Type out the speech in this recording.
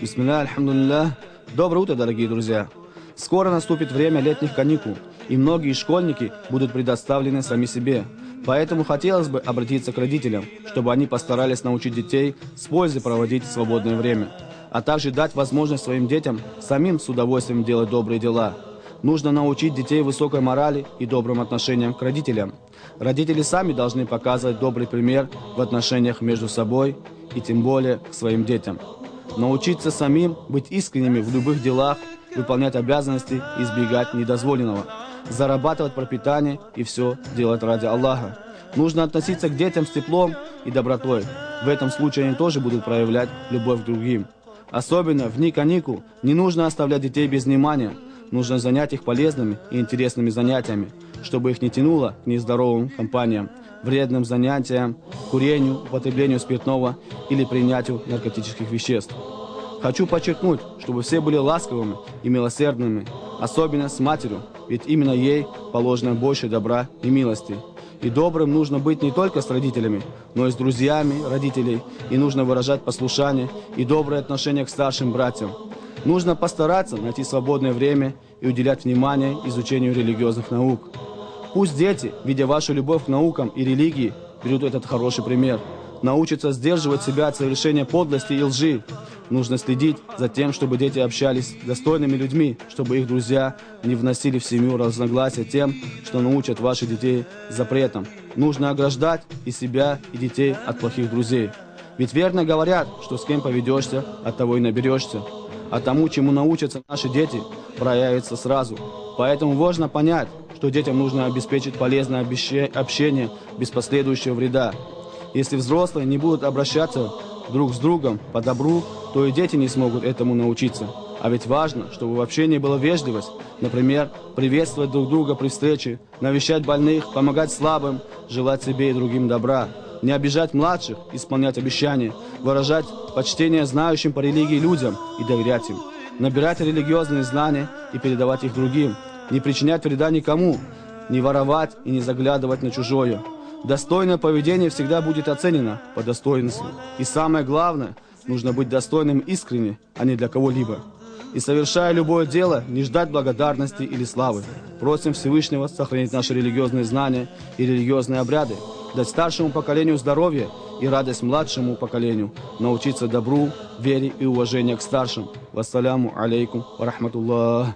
Бисмилля, альхамдулилля. Доброе утро, дорогие друзья. Скоро наступит время летних каникул, и многие школьники будут предоставлены сами себе. Поэтому хотелось бы обратиться к родителям, чтобы они постарались научить детей с пользой проводить свободное время, а также дать возможность своим детям самим с удовольствием делать добрые дела. Нужно научить детей высокой морали и добрым отношениям к родителям. Родители сами должны показывать добрый пример в отношениях между собой и тем более к своим детям. Научиться самим быть искренними в любых делах, выполнять обязанности и избегать недозволенного, зарабатывать пропитание и все делать ради Аллаха. Нужно относиться к детям с теплом и добротой. В этом случае они тоже будут проявлять любовь к другим. Особенно в дни каникул не нужно оставлять детей без внимания. Нужно занять их полезными и интересными занятиями, чтобы их не тянуло к нездоровым компаниям, вредным занятиям, курению, употреблению спиртного или принятию наркотических веществ. Хочу подчеркнуть, чтобы все были ласковыми и милосердными, особенно с матерью, ведь именно ей положено больше добра и милости. И добрым нужно быть не только с родителями, но и с друзьями родителей, и нужно выражать послушание и доброе отношение к старшим братьям. Нужно постараться найти свободное время и уделять внимание изучению религиозных наук. Пусть дети, видя вашу любовь к наукам и религии, берут этот хороший пример. Научатся сдерживать себя от совершения подлости и лжи. Нужно следить за тем, чтобы дети общались с достойными людьми, чтобы их друзья не вносили в семью разногласия тем, что научат ваших детей запретам. Нужно ограждать и себя, и детей от плохих друзей. Ведь верно говорят, что с кем поведешься, от того и наберешься. А тому, чему научатся наши дети, проявится сразу. Поэтому важно понять, что детям нужно обеспечить полезное общение без последующего вреда. Если взрослые не будут обращаться друг с другом по добру, то и дети не смогут этому научиться. А ведь важно, чтобы в общении была вежливость. Например, приветствовать друг друга при встрече, навещать больных, помогать слабым, желать себе и другим добра. Не обижать младших, исполнять обещания, выражать почтение знающим по религии людям и доверять им. Набирать религиозные знания и передавать их другим. Не причинять вреда никому, не воровать и не заглядывать на чужое. Достойное поведение всегда будет оценено по достоинству. И самое главное, нужно быть достойным искренне, а не для кого-либо. И совершая любое дело, не ждать благодарности или славы. Просим Всевышнего сохранить наши религиозные знания и религиозные обряды, дать старшему поколению здоровье и радость младшему поколению, научиться добру, вере и уважению к старшим. Вассаляму алейкум ва рахматуллах.